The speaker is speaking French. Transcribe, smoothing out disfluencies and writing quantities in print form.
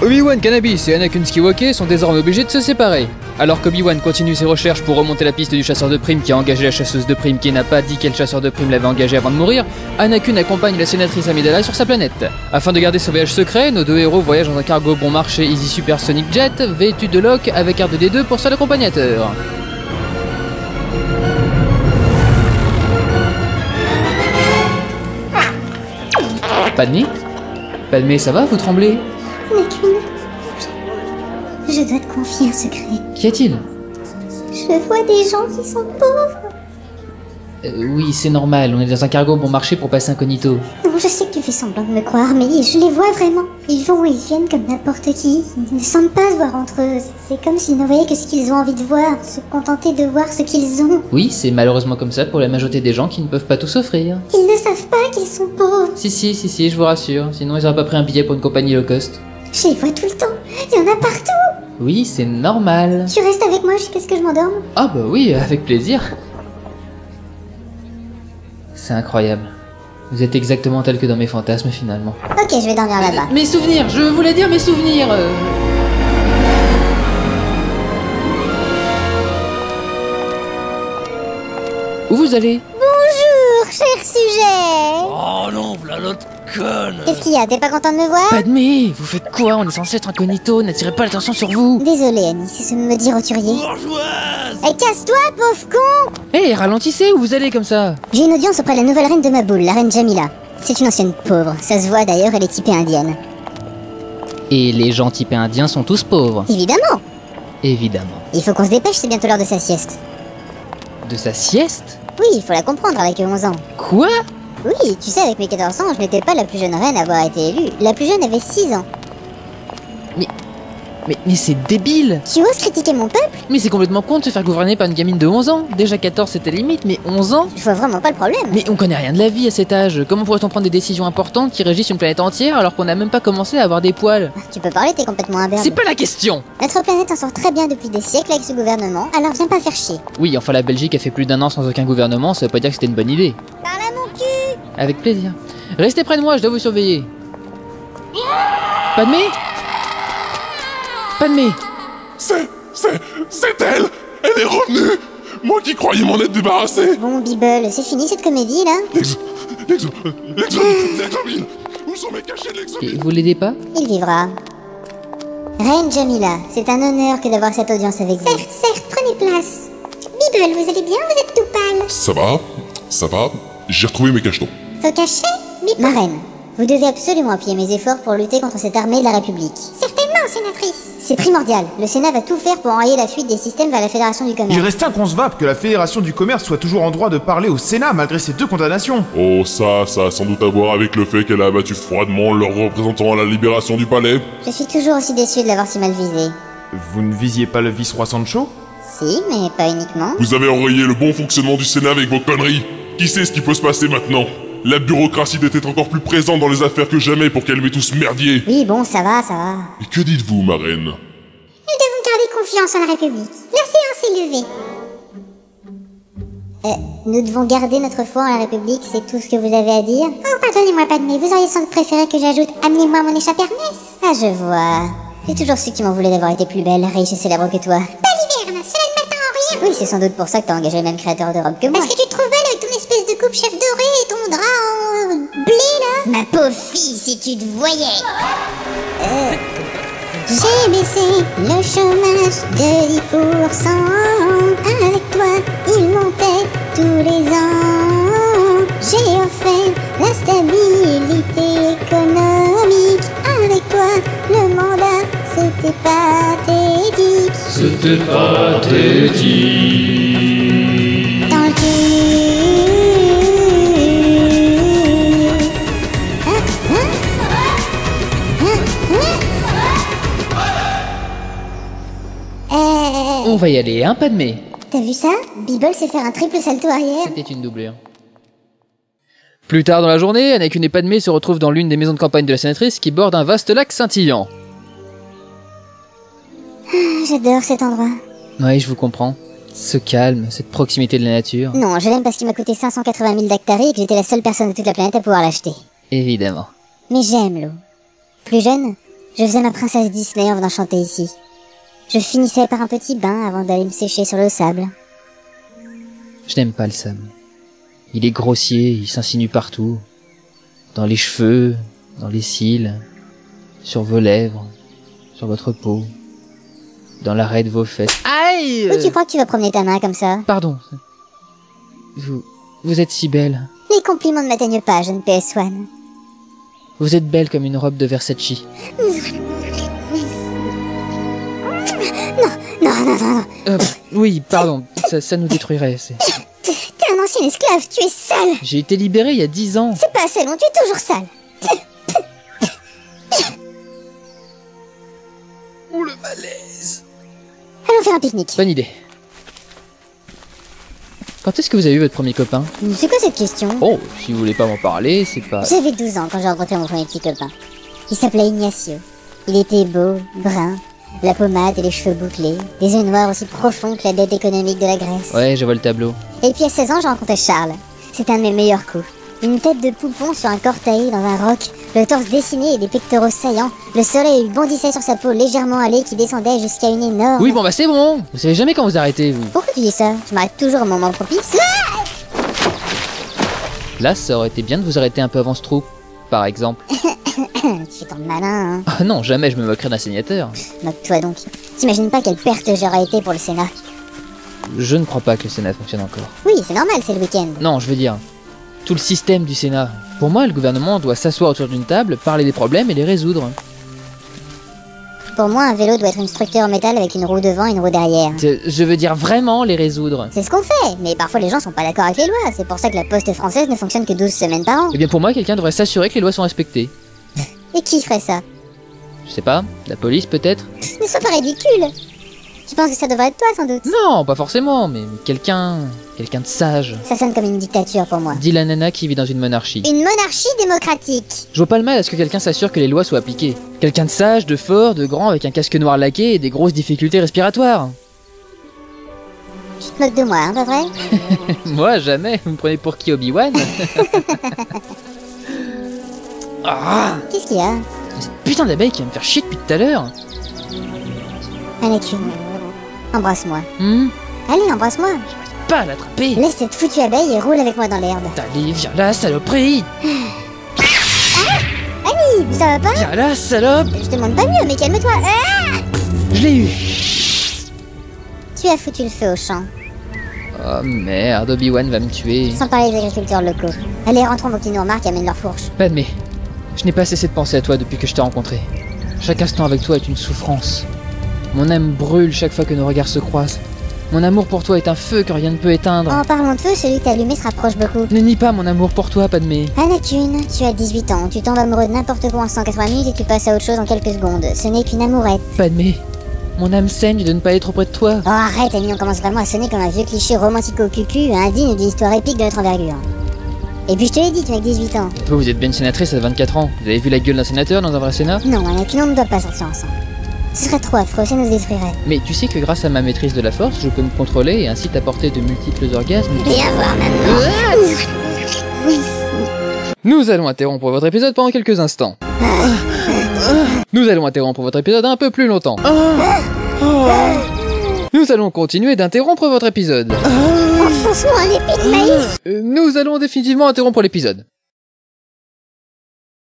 Obi-Wan Kenobi et Anakin Skywalker sont désormais obligés de se séparer. Alors qu'Obi-Wan continue ses recherches pour remonter la piste du chasseur de primes qui a engagé la chasseuse de primes qui n'a pas dit quel chasseur de primes l'avait engagé avant de mourir, Anakin accompagne la sénatrice Amidala sur sa planète. Afin de garder ce voyage secret, nos deux héros voyagent dans un cargo bon marché Easy Supersonic Jet, vêtu de Locke avec R2D2 pour seul accompagnateur. Padmé ? Padmé, ça va, vous tremblez ? Anakin, je dois te confier un secret. Qu'y a-t-il ? Je vois des gens qui sont pauvres. Oui, c'est normal, on est dans un cargo bon marché pour passer incognito. Non, je sais que tu fais semblant de me croire, mais je les vois vraiment. Ils vont et ils viennent comme n'importe qui. Ils ne semblent pas se voir entre eux. C'est comme s'ils ne voyaient que ce qu'ils ont envie de voir, se contenter de voir ce qu'ils ont. Oui, c'est malheureusement comme ça pour la majorité des gens qui ne peuvent pas tout s'offrir. Ils ne savent pas qu'ils sont pauvres. Si, je vous rassure, sinon ils auraient pas pris un billet pour une compagnie low cost. Je les vois tout le temps. Il y en a partout. Oui, c'est normal. Tu restes avec moi jusqu'à ce que je m'endorme? Ah bah oui, avec plaisir. C'est incroyable. Vous êtes exactement tel que dans mes fantasmes finalement. Ok, je vais dormir là-bas. Mes souvenirs, je voulais dire mes souvenirs. Où vous allez? Bonjour, cher sujet. Oh non, voilà l'autre conne. Qu'est-ce qu'il y a? T'es pas content de me voir? Padmé, vous faites quoi? On est censé être incognito, n'attirez pas l'attention sur vous. Désolée, Annie, c'est ce me dire roturier. Bourgeoise. Eh, casse-toi, pauvre con! Hé, ralentissez, où vous allez comme ça? J'ai une audience auprès de la nouvelle reine de Maboul, la reine Jamila. C'est une ancienne pauvre, ça se voit d'ailleurs, elle est typée indienne. Et les gens typés indiens sont tous pauvres. Évidemment! Évidemment. Il faut qu'on se dépêche, c'est bientôt l'heure de sa sieste. De sa sieste? Oui, il faut la comprendre avec 11 ans. Quoi? Oui, tu sais, avec mes 14 ans, je n'étais pas la plus jeune reine à avoir été élue. La plus jeune avait 6 ans. Mais c'est débile! Tu oses critiquer mon peuple? Mais c'est complètement con de se faire gouverner par une gamine de 11 ans. Déjà 14 c'était limite, mais 11 ans? Je vois vraiment pas le problème. Mais on connaît rien de la vie à cet âge. Comment pourrait-on prendre des décisions importantes qui régissent une planète entière alors qu'on n'a même pas commencé à avoir des poils? Tu peux parler, t'es complètement imberbe. C'est pas la question! Notre planète en sort très bien depuis des siècles avec ce gouvernement, alors viens pas faire chier. Oui, enfin la Belgique a fait plus d'un an sans aucun gouvernement, ça veut pas dire que c'était une bonne idée. Parle à mon cul! Avec plaisir. Restez près de moi, je dois vous surveiller. Padmé? Padmé? C'est elle! Elle est revenue! Moi qui croyais m'en être débarrassé! Bon, Bibble, c'est fini cette comédie là? L'exomile! Où sont mes cachets de Et l'exomile? vous l'aidez pas? Il vivra. Reine Jamila, c'est un honneur que d'avoir cette audience avec vous. Certes, prenez place. Bibble, vous allez bien? Vous êtes tout pâle. Ça va. J'ai retrouvé mes cachetons. Vos cachets? Ma reine, vous devez absolument appuyer mes efforts pour lutter contre cette armée de la République. Certainement, sénatrice. C'est primordial. Le Sénat va tout faire pour enrayer la fuite des systèmes vers la Fédération du Commerce. Il reste inconcevable que la Fédération du Commerce soit toujours en droit de parler au Sénat malgré ces 2 condamnations. Oh, ça a sans doute à voir avec le fait qu'elle a abattu froidement leurs représentants à la libération du palais. Je suis toujours aussi déçu de l'avoir si mal visé. Vous ne visiez pas le vice-roi Sancho? Si, mais pas uniquement. Vous avez enrayé le bon fonctionnement du Sénat avec vos conneries. Qui sait ce qui peut se passer maintenant? La bureaucratie doit être encore plus présente dans les affaires que jamais pour calmer tout ce merdier. Oui, bon, ça va. Et que dites-vous, ma reine? Nous devons garder confiance en la République. La séance est levée. Nous devons garder notre foi en la République, c'est tout ce que vous avez à dire? Oh, pardonnez-moi, Padmé, vous auriez sans doute préféré que j'ajoute « Amenez-moi mon échappe Hermès ». Ah, je vois. J'ai toujours su qu'ils m'en voulaient d'avoir été plus belle, riche et célèbre que toi. Baliverne, cela ne m'attend en rien. Oui, c'est sans doute pour ça que t'as engagé le même créateur de robe que moi. Parce que tu te trouves belle avec ton espèce de coupe chef doré et ton drap en blé, là. Ma pauvre fille, si tu te voyais. J'ai baissé le chômage de 10%. Avec toi, il montait tous les ans. J'ai offert la stabilité économique. Avec toi, le mandat, c'était pathétique. C'était pathétique. Dans le cul. On va y aller, hein, Padmé? T'as vu ça? Bibble sait faire un triple salto arrière. C'était une doublure. Plus tard dans la journée, Anakin et Padmé se retrouvent dans l'une des maisons de campagne de la sénatrice qui borde un vaste lac scintillant. J'adore cet endroit. Ouais, je vous comprends. Ce calme, cette proximité de la nature. Non, je l'aime parce qu'il m'a coûté 580 000 d'hectares et que j'étais la seule personne de toute la planète à pouvoir l'acheter. Évidemment. Mais j'aime l'eau. Plus jeune, Je faisais ma princesse Disney en venant chanter ici. Je finissais par un petit bain avant d'aller me sécher sur le sable. Je n'aime pas le sable. Il est grossier, il s'insinue partout. Dans les cheveux, dans les cils, sur vos lèvres, sur votre peau, dans l'arrêt de vos fesses. Aïe! Où tu crois que tu vas promener ta main comme ça? Pardon. Vous êtes si belle. Les compliments ne m'atteignent pas, jeune PS1. Vous êtes belle comme une robe de Versace. Non. Oui, pardon, ça nous détruirait. T'es un ancien esclave, tu es sale. J'ai été libéré il y a 10 ans. C'est pas assez long, tu es toujours sale. Oh le malaise. Allons faire un pique-nique. Bonne idée. Quand est-ce que vous avez eu votre premier copain? C'est quoi cette question? Oh, si vous voulez pas m'en parler, c'est pas... J'avais 12 ans quand j'ai rencontré mon premier petit copain. Il s'appelait Ignacio. Il était beau, brun, la pommade et les cheveux bouclés, des yeux noirs aussi profonds que la dette économique de la Grèce. Ouais, je vois le tableau. Et puis à 16 ans, j'ai rencontré Charles. C'était un de mes meilleurs coups. Une tête de poupon sur un corps taillé dans un roc, le torse dessiné et des pectoraux saillants, le soleil bondissait sur sa peau légèrement hâlée qui descendait jusqu'à une énorme... Oui, bon bah c'est bon. Vous savez jamais quand vous arrêtez, vous. Pourquoi tu dis ça? Je m'arrête toujours au moment propice. Là, ça aurait été bien de vous arrêter un peu avant ce trou, par exemple. Tu es ton malin, hein. Ah non, jamais je me moquerai d'un sénateur. Moque-toi donc. T'imagines pas quelle perte j'aurais été pour le Sénat. Je ne crois pas que le Sénat fonctionne encore. Oui, c'est normal, c'est le week-end. Non, je veux dire, tout le système du Sénat. Pour moi, le gouvernement doit s'asseoir autour d'une table, parler des problèmes et les résoudre. Pour moi, un vélo doit être une structure en métal avec une roue devant et une roue derrière. Je veux dire vraiment les résoudre. C'est ce qu'on fait, mais parfois les gens sont pas d'accord avec les lois. C'est pour ça que la poste française ne fonctionne que 12 semaines par an. Eh bien pour moi, quelqu'un devrait s'assurer que les lois sont respectées. Et qui ferait ça? Je sais pas, la police peut-être? Ne sois pas ridicule. Tu penses que ça devrait être toi, sans doute? Non, pas forcément, mais quelqu'un de sage. Ça sonne comme une dictature pour moi. Dit la nana qui vit dans une monarchie. Une monarchie démocratique. Je vois pas le mal à ce que quelqu'un s'assure que les lois soient appliquées. Quelqu'un de sage, de fort, de grand, avec un casque noir laqué et des grosses difficultés respiratoires. Tu te moques de moi, hein, pas vrai? Moi, jamais. Vous me prenez pour qui, Obi-Wan? Ah, Qu'est-ce qu'il y a? cette putain d'abeille qui va me faire chier depuis tout à l'heure. Anakin, embrasse-moi. Hmm, Allez, embrasse-moi. pas à l'attraper. Laisse cette foutue abeille et roule avec moi dans l'herbe. Allez, viens là, saloperie. Annie, ça va pas? Viens là, salope. Je te demande pas mieux, mais calme-toi. Ah, Je l'ai eu. tu as foutu le feu au champ. Oh merde, Obi-Wan va me tuer. Sans parler des agriculteurs locaux. Allez, rentrons avant qu'ils nous remarquent et amènent leur fourche. Padmé, je n'ai pas cessé de penser à toi depuis que je t'ai rencontré. Chaque instant avec toi est une souffrance. Mon âme brûle chaque fois que nos regards se croisent. Mon amour pour toi est un feu que rien ne peut éteindre. En parlant de feu, celui que t'as allumé se rapproche beaucoup. Ne nie pas mon amour pour toi, Padmé. Anakin, tu as 18 ans, tu tombes amoureux de n'importe quoi en 180 minutes et tu passes à autre chose en quelques secondes. Ce n'est qu'une amourette. Padmé, mon âme saigne de ne pas être auprès de toi. Oh arrête, Annie, on commence vraiment à sonner comme un vieux cliché romantico-cucu, indigne d'une histoire épique de notre envergure. Et puis je te l'ai dit, tu n'as que 18 ans. Vous êtes bien une sénatrice à 24 ans. Vous avez vu la gueule d'un sénateur dans un vrai sénat? Non, Anakin, on ne doit pas sortir ensemble. Ce serait trop affreux, ça nous détruirait. Mais tu sais que grâce à ma maîtrise de la force, je peux me contrôler et ainsi t'apporter de multiples orgasmes. Viens voir maintenant. Nous allons interrompre votre épisode pendant quelques instants. Nous allons interrompre votre épisode un peu plus longtemps. Nous allons continuer d'interrompre votre épisode. Enfonce-moi un épi de maïs. Nous allons définitivement interrompre l'épisode.